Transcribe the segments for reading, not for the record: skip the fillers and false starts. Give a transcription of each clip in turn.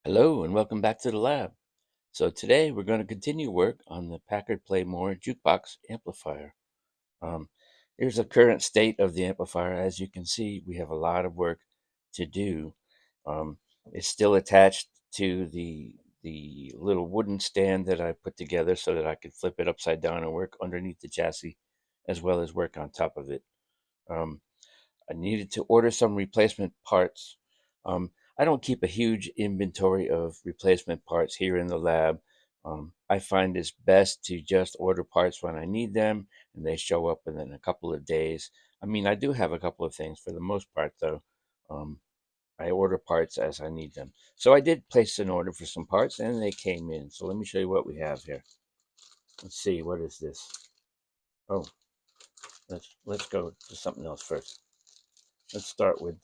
Hello and welcome back to the lab. So today we're going to continue work on the Packard Pla-Mor Jukebox amplifier. Um, Here's the current state of the amplifier. As you can see, we have a lot of work to do. Um, it's still attached to the little wooden stand that I put together so that I could flip it upside down and work underneath the chassis as well as work on top of it. Um, I needed to order some replacement parts. I don't keep a huge inventory of replacement parts here in the lab. I find it's best to just order parts when I need them and they show up within a couple of days. I mean, I do have a couple of things for the most part, though. Um, I order parts as I need them. So I did place an order for some parts and they came in. So let me show you what we have here. Let's see, what is this? Oh, let's go to something else first. Let's start with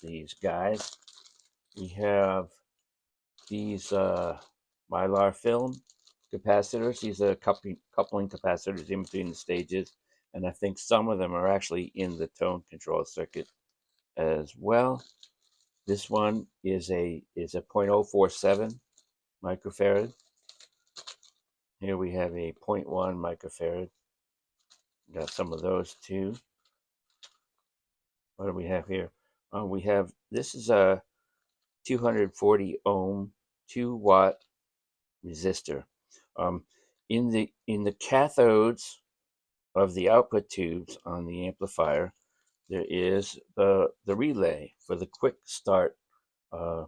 these guys. We have these mylar film capacitors. These are coupling capacitors in between the stages, and I think some of them are actually in the tone control circuit as well. This one is a 0.047 microfarad. Here we have a zero point 0.1 microfarad. Got some of those too. What do we have here? We have, this is a 240 ohm 2-watt resistor. Um, in the cathodes of the output tubes on the amplifier, there is the relay for the quick start uh,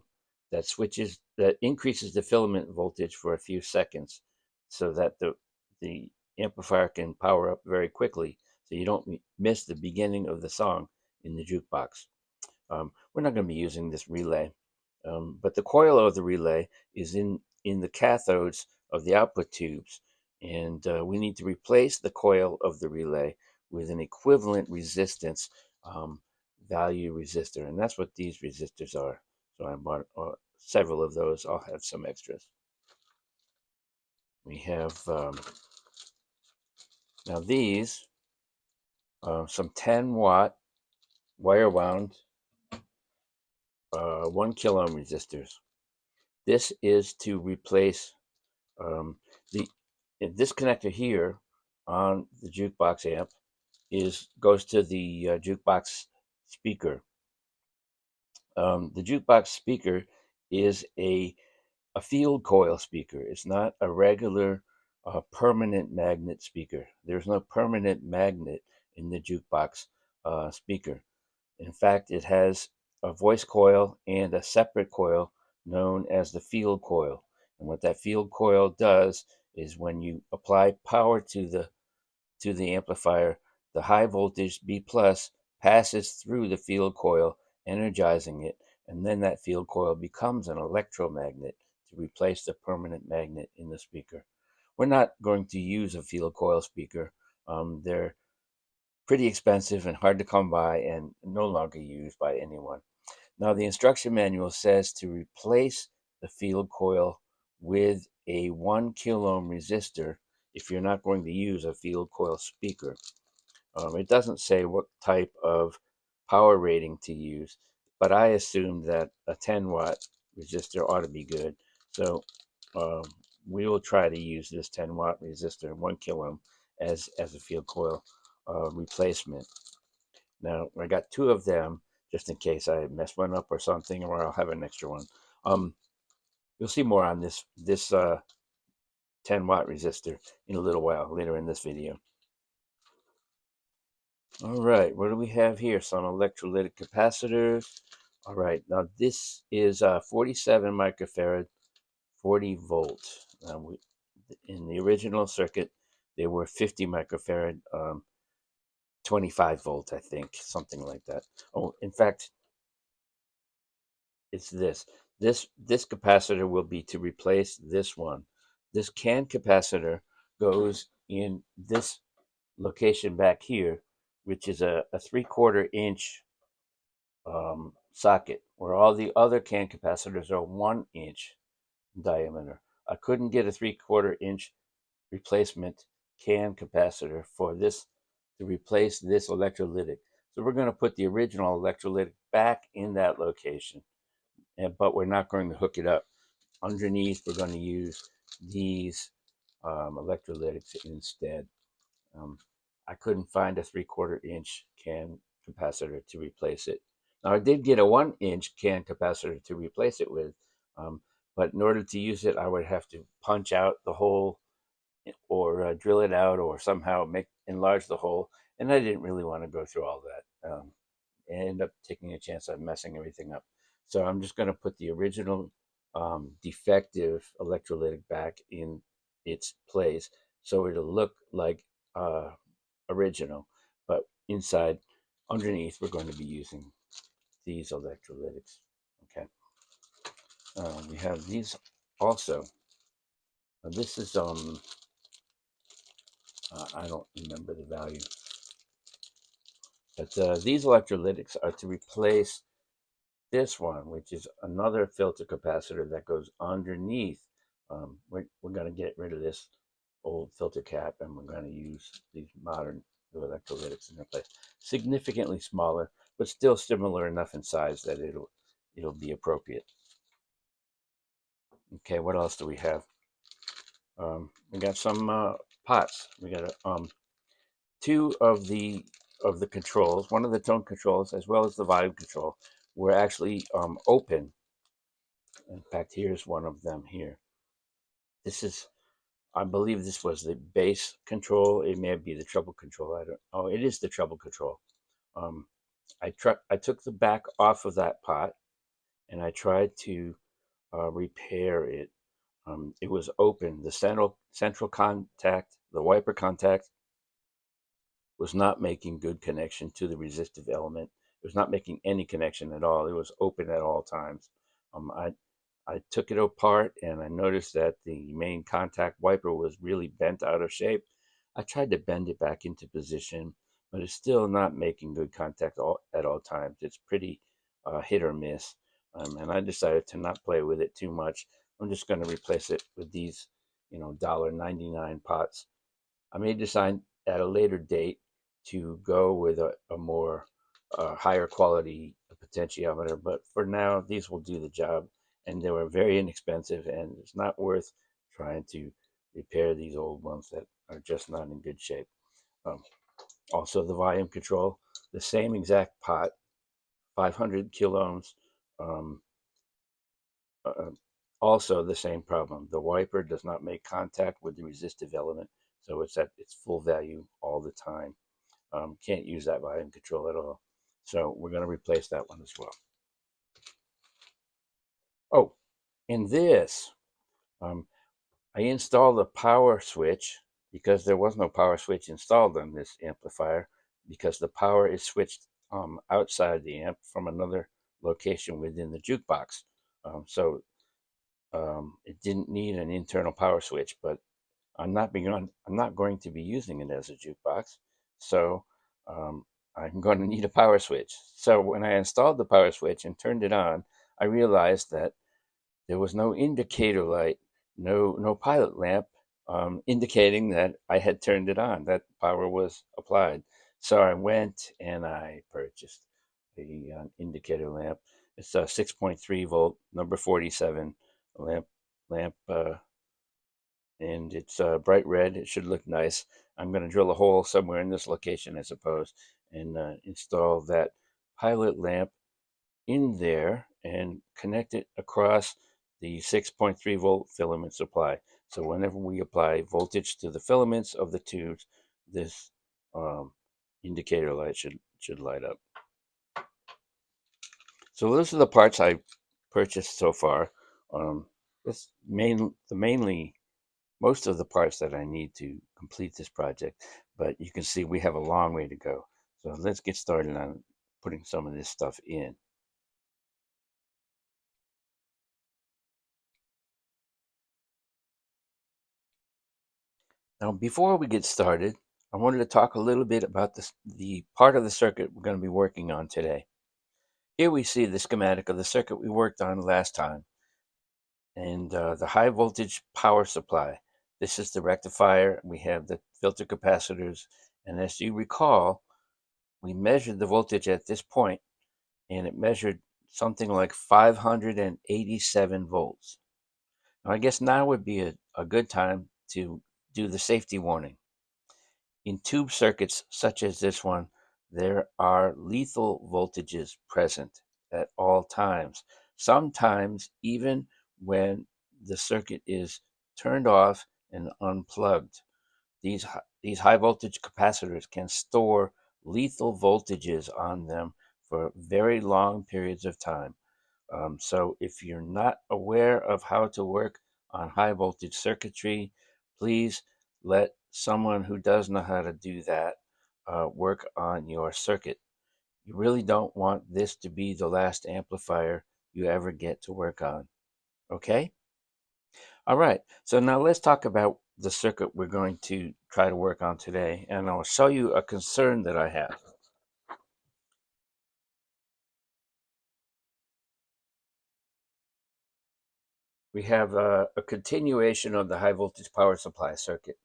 that increases the filament voltage for a few seconds, so that the amplifier can power up very quickly, so you don't miss the beginning of the song in the jukebox. We're not going to be using this relay, but the coil of the relay is in the cathodes of the output tubes, and we need to replace the coil of the relay with an equivalent resistance value resistor, and that's what these resistors are. So I bought several of those. I'll have some extras. We have now these some 10-watt wire wound 1 kilo ohm resistors. This is to replace um, the this connector here on the jukebox amp goes to the jukebox speaker. The jukebox speaker is a field coil speaker. It's not a regular permanent magnet speaker. There's no permanent magnet in the jukebox speaker. In fact, it has a voice coil and a separate coil known as the field coil. And what that field coil does is when you apply power to the amplifier, the high voltage B plus passes through the field coil, energizing it, and then that field coil becomes an electromagnet to replace the permanent magnet in the speaker. We're not going to use a field coil speaker. They're pretty expensive and hard to come by and no longer used by anyone. Now, the instruction manual says to replace the field coil with a 1 kilo ohm resistor if you're not going to use a field coil speaker. It doesn't say what type of power rating to use, but I assume that a 10-watt resistor ought to be good. So um, we will try to use this 10-watt resistor, 1 kilo ohm, as a field coil replacement. Now, I got two of them just in case I mess one up or something, or I'll have an extra one. You'll see more on this 10-watt resistor in a little while later in this video. All right, what do we have here? Some electrolytic capacitors. All right, now this is 47 microfarad, 40 volt. In the original circuit, they were 50 microfarad, 25 volt, I think, something like that. Oh, in fact, it's this. This capacitor will be to replace this one. This CAN capacitor goes in this location back here, which is a 3/4 inch socket, where all the other CAN capacitors are 1 inch diameter. I couldn't get a 3/4 inch replacement CAN capacitor for this to replace this electrolytic. So we're going to put the original electrolytic back in that location. but we're not going to hook it up. Underneath, we're going to use these electrolytics instead. Um, I couldn't find a 3/4 inch can capacitor to replace it. Now I did get a 1 inch can capacitor to replace it with, um, but in order to use it, I would have to punch out the hole or drill it out or somehow enlarge the hole, and I didn't really want to go through all that. And end up taking a chance on messing everything up. So I'm just going to put the original defective electrolytic back in its place, so it'll look like uh, original, but inside, underneath, we're going to be using these electrolytics. Okay. We have these also. This is I don't remember the value, but these electrolytics are to replace this one, which is another filter capacitor that goes underneath. We're going to get rid of this old filter cap, and we're going to use these modern electrolytics in their place. Significantly smaller, but still similar enough in size that it'll be appropriate. Okay, what else do we have? We got some pots. We got two of the controls. One of the tone controls, as well as the volume control, were actually open. In fact, here's one of them here. This is, I believe this was the bass control. It may be the treble control. I don't. Oh, it is the treble control. Um, I took the back off of that pot, and I tried to repair it. It was open. The central contact, the wiper contact, was not making good connection to the resistive element. It was not making any connection at all. It was open at all times. I took it apart and I noticed that the main contact wiper was really bent out of shape. I tried to bend it back into position, but it's still not making good contact at all times. It's pretty hit or miss. And I decided to not play with it too much. I'm just going to replace it with these, $1.99 pots. I may decide at a later date to go with a more higher quality potentiometer, but for now, these will do the job. And they were very inexpensive, and it's not worth trying to repair these old ones that are just not in good shape. Um, Also, the volume control, the same exact pot, 500 kiloohms. Um, uh, Also, the same problem. The wiper does not make contact with the resistive element, so it's at its full value all the time. Can't use that volume control at all. So we're going to replace that one as well. Oh, and this, um, I installed a power switch because there was no power switch installed on this amplifier because the power is switched outside the amp from another location within the jukebox. So it didn't need an internal power switch, but I'm not going to be using it as a jukebox, so um, I'm going to need a power switch. So when I installed the power switch and turned it on, I realized that there was no indicator light, no pilot lamp indicating that I had turned it on, that power was applied. So I went and I purchased the indicator lamp. It's a 6.3 volt, number 47 lamp, and it's bright red. It should look nice. I'm going to drill a hole somewhere in this location, I suppose, and install that pilot lamp in there and connect it across the 6.3 volt filament supply. So whenever we apply voltage to the filaments of the tubes, this indicator light should light up. So those are the parts I purchased so far. That's mainly most of the parts that I need to complete this project, but you can see we have a long way to go. So let's get started on putting some of this stuff in. Now, before we get started, I wanted to talk a little bit about the part of the circuit we're going to be working on today. Here we see the schematic of the circuit we worked on last time, and the high voltage power supply. This is the rectifier. We have the filter capacitors, and as you recall, we measured the voltage at this point, and it measured something like 587 volts. Now, I guess now would be a good time to do the safety warning. In tube circuits such as this one, there are lethal voltages present at all times, sometimes even when the circuit is turned off and unplugged. These high voltage capacitors can store lethal voltages on them for very long periods of time. So if you're not aware of how to work on high voltage circuitry, please let someone who does know how to do that work on your circuit. You really don't want this to be the last amplifier you ever get to work on. Okay? All right. So now let's talk about the circuit we're going to try to work on today, and I'll show you a concern that I have. We have a continuation of the high voltage power supply circuit.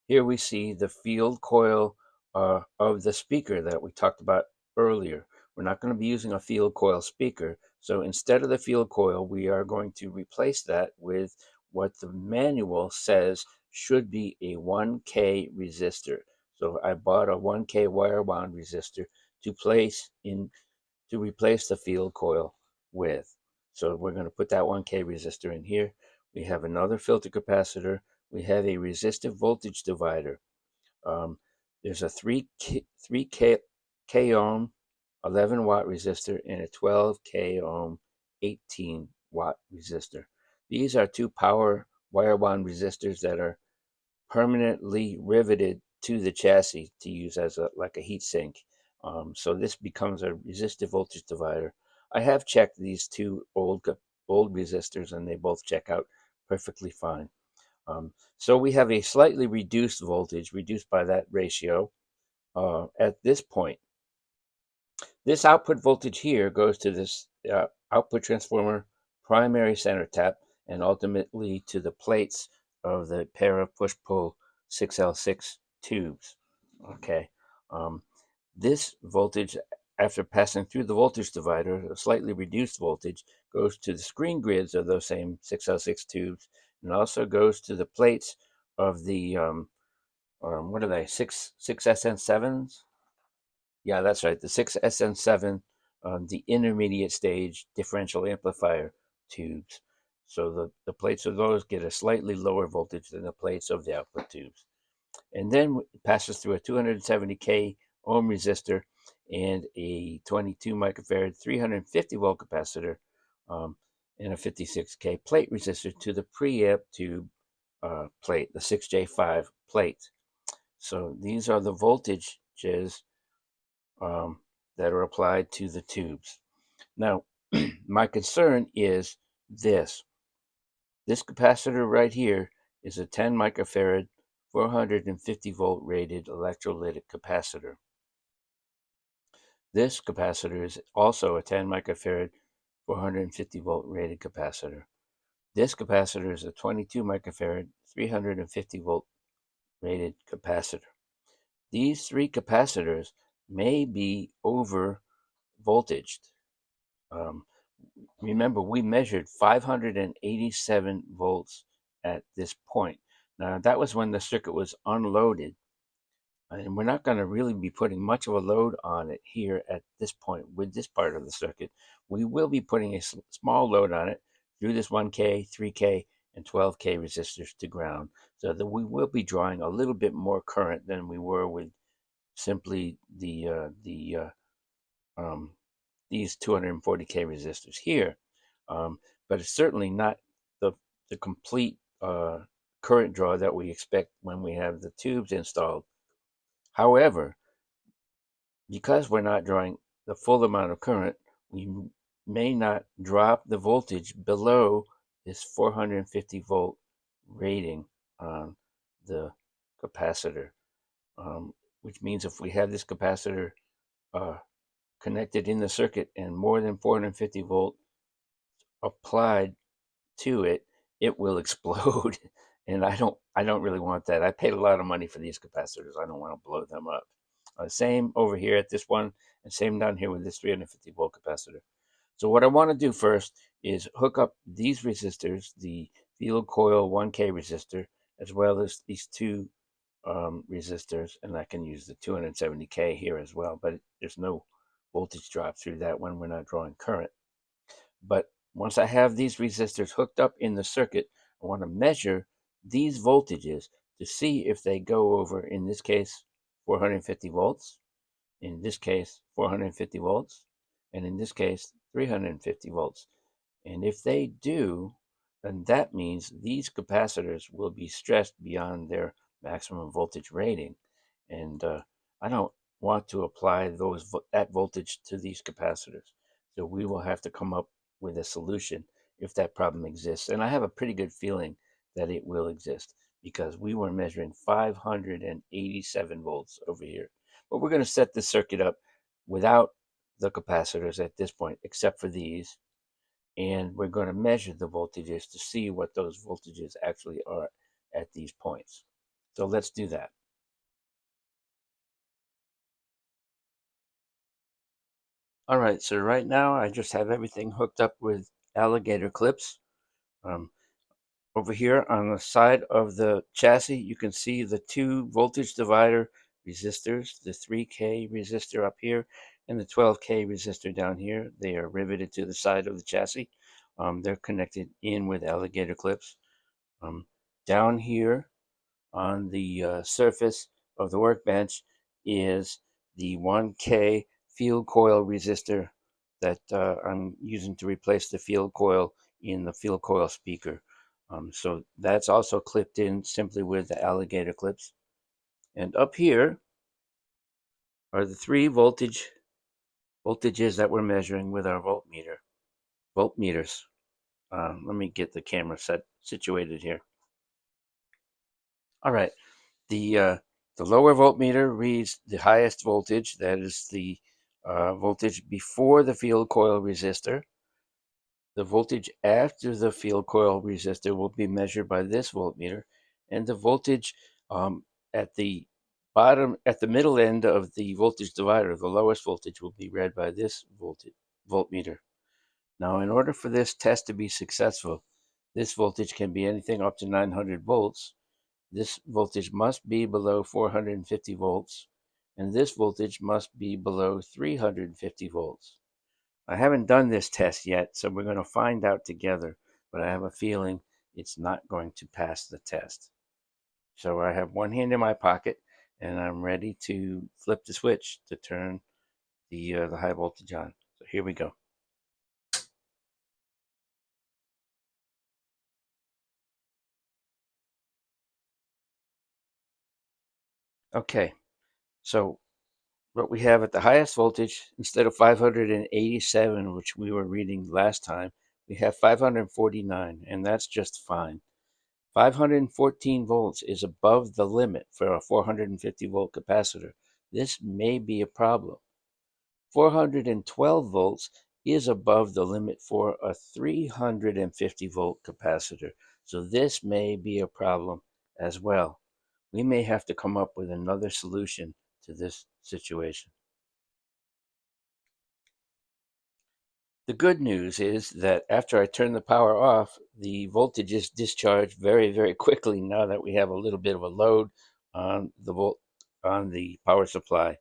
Here we see the field coil of the speaker that we talked about earlier. We're not going to be using a field coil speaker, so instead of the field coil, we are going to replace that with what the manual says should be a 1K resistor. So I bought a 1K wire bond resistor to replace the field coil with. So we're going to put that 1K resistor in here. We have another filter capacitor. We have a resistive voltage divider. There's a 3K ohm 11 watt resistor and a 12K ohm 18 watt resistor. These are two power wire bond resistors that are permanently riveted to the chassis to use as like a heat sink. So this becomes a resistive voltage divider. I have checked these two old resistors and they both check out perfectly fine. So we have a slightly reduced voltage, reduced by that ratio at this point. This output voltage here goes to this output transformer primary center tap and ultimately to the plates of the pair of push-pull 6L6 tubes. Okay. This voltage, after passing through the voltage divider, a slightly reduced voltage, goes to the screen grids of those same 6L6 tubes and also goes to the plates of the, what are they, 6SN7s? Yeah, that's right. The 6SN7, the intermediate stage differential amplifier tubes. So the plates of those get a slightly lower voltage than the plates of the output tubes. And then it passes through a 270K ohm resistor and a 22 microfarad 350 volt capacitor and a 56K plate resistor to the preamp tube plate, the 6J5 plate. So these are the voltages that are applied to the tubes. Now, my concern is this. This capacitor right here is a 10 microfarad, 450 volt rated electrolytic capacitor. This capacitor is also a 10 microfarad, 450 volt rated capacitor. This capacitor is a 22 microfarad, 350 volt rated capacitor. These three capacitors may be over voltaged. Remember, we measured 587 volts at this point. Now, that was when the circuit was unloaded, and we're not going to really be putting much of a load on it here at this point with this part of the circuit. We will be putting a small load on it through this 1K, 3K, and 12K resistors to ground, so that we will be drawing a little bit more current than we were with simply these 240K resistors here. But it's certainly not the complete current draw that we expect when we have the tubes installed. However, because we're not drawing the full amount of current, we may not drop the voltage below this 450 volt rating on the capacitor, which means if we have this capacitor connected in the circuit and more than 450 volt applied to it, it will explode. And I don't really want that. I paid a lot of money for these capacitors. I don't want to blow them up. Same over here at this one, and same down here with this 350 volt capacitor. So what I want to do first is hook up these resistors, the field coil 1K resistor, as well as these two resistors, and I can use the 270K here as well, but there's no voltage drop through that one. We're not drawing current. But once I have these resistors hooked up in the circuit, I want to measure these voltages to see if they go over, in this case, 450 volts, in this case, 450 volts, and in this case, 350 volts. And if they do, then that means these capacitors will be stressed beyond their maximum voltage rating. And I don't want to apply that voltage to these capacitors. So we will have to come up with a solution if that problem exists. And I have a pretty good feeling that it will exist because we were measuring 587 volts over here. But we're going to set the circuit up without the capacitors at this point, except for these. And we're going to measure the voltages to see what those voltages actually are at these points. So let's do that. All right, so right now I just have everything hooked up with alligator clips. Over here on the side of the chassis, you can see the two voltage divider resistors, the 3K resistor up here and the 12K resistor down here. They are riveted to the side of the chassis. They're connected in with alligator clips. Down here on the surface of the workbench is the 1K field coil resistor that I'm using to replace the field coil in the field coil speaker. So that's also clipped in simply with the alligator clips. And up here are the three voltages that we're measuring with our voltmeters. Let me get the camera situated here. All right, the lower voltmeter reads the highest voltage. That is the voltage before the field coil resistor. The voltage after the field coil resistor will be measured by this voltmeter, and the voltage at the middle end of the voltage divider, the lowest voltage, will be read by this voltmeter. Now, in order for this test to be successful, this voltage can be anything up to 900 volts. This voltage must be below 450 volts, and this voltage must be below 350 volts. I haven't done this test yet, so we're going to find out together, but I have a feeling it's not going to pass the test. So I have one hand in my pocket, and I'm ready to flip the switch to turn the high voltage on. So here we go. Okay, so what we have at the highest voltage, instead of 587, which we were reading last time, we have 549, and that's just fine. 514 volts is above the limit for a 450 volt capacitor. This may be a problem. 412 volts is above the limit for a 350 volt capacitor. So this may be a problem as well. We may have to come up with another solution to this situation. The good news is that after I turn the power off, the voltage is discharged very, very quickly now that we have a little bit of a load on the power supply.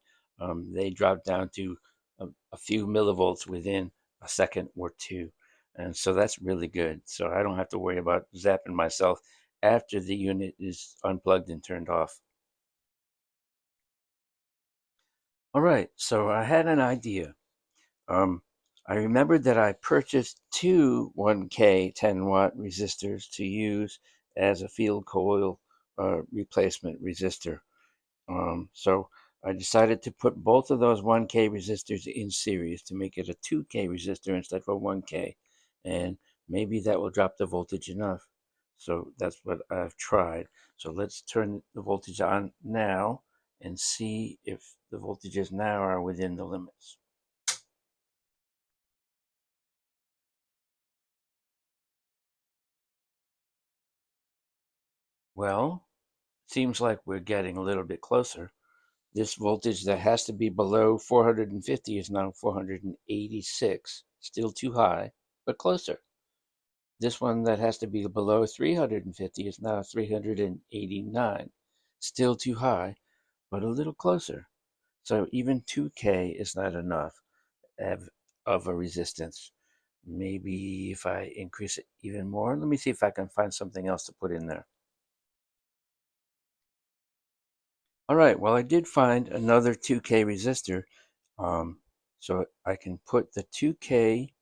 They drop down to a few millivolts within a second or two. And so that's really good. So I don't have to worry about zapping myself after the unit is unplugged and turned off. All right, so I had an idea. I remembered that I purchased two 1K 10 watt resistors to use as a field coil replacement resistor. So I decided to put both of those 1K resistors in series to make it a 2K resistor instead of a 1K. And maybe that will drop the voltage enough. So that's what I've tried. So let's turn the voltage on now and see if the voltages now are within the limits. Well, seems like we're getting a little bit closer. This voltage that has to be below 450 is now 486. still too high, but closer. This one that has to be below 350 is now 389. Still too high, but a little closer. So even 2K is not enough of a resistance. Maybe if I increase it even more, let me see if I can find something else to put in there. All right, well, I did find another 2K resistor. So I can put the 2K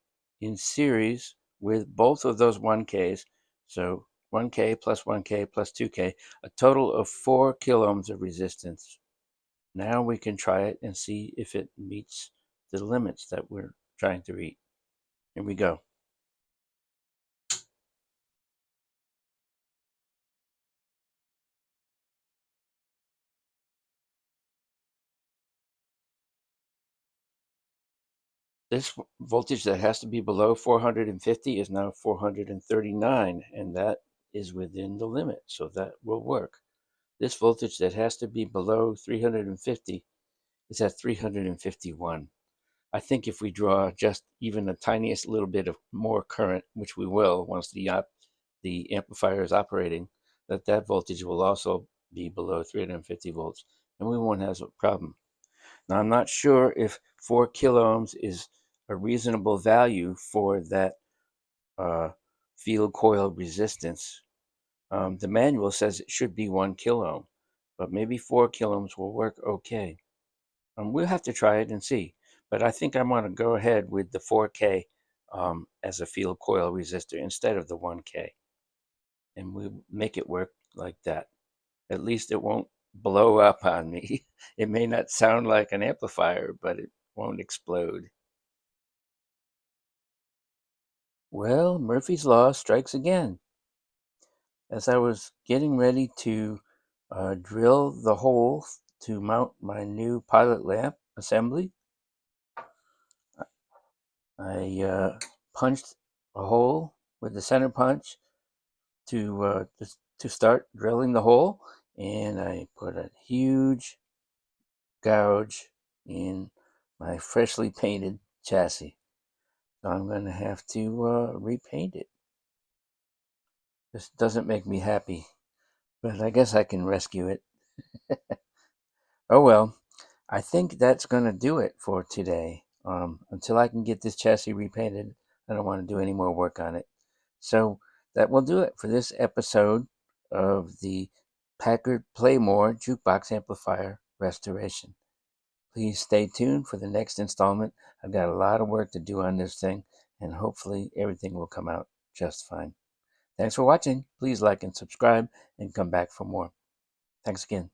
in series with both of those 1Ks. So 1K plus 1K plus 2K, a total of 4 kiloohms of resistance. Now we can try it and see if it meets the limits that we're trying to reach. Here we go. This voltage that has to be below 450 is now 439, and that is within the limit, so that will work. This voltage that has to be below 350 is at 351. I think if we draw just even the tiniest little bit of more current, which we will once the amplifier is operating, that voltage will also be below 350 volts, and we won't have a problem. Now, I'm not sure if 4 kiloohms is a reasonable value for that field coil resistance. The manual says it should be 1 kiloohm, but maybe 4 kiloohms will work okay. We'll have to try it and see. But I think I want to go ahead with the 4K as a field coil resistor instead of the 1K. And we'll make it work like that. At least it won't blow up on me. It may not sound like an amplifier, but it won't explode. Well, Murphy's Law strikes again. As I was getting ready to drill the hole to mount my new pilot lamp assembly, I punched a hole with the center punch to start drilling the hole, and I put a huge gouge in my freshly painted chassis. So I'm going to have to repaint it. This doesn't make me happy, but I guess I can rescue it. Oh well, I think that's going to do it for today. Until I can get this chassis repainted, I don't want to do any more work on it. So that will do it for this episode of the Packard Pla-Mor Jukebox Amplifier Restoration. Please stay tuned for the next installment. I've got a lot of work to do on this thing, and hopefully everything will come out just fine. Thanks for watching. Please like and subscribe and come back for more. Thanks again.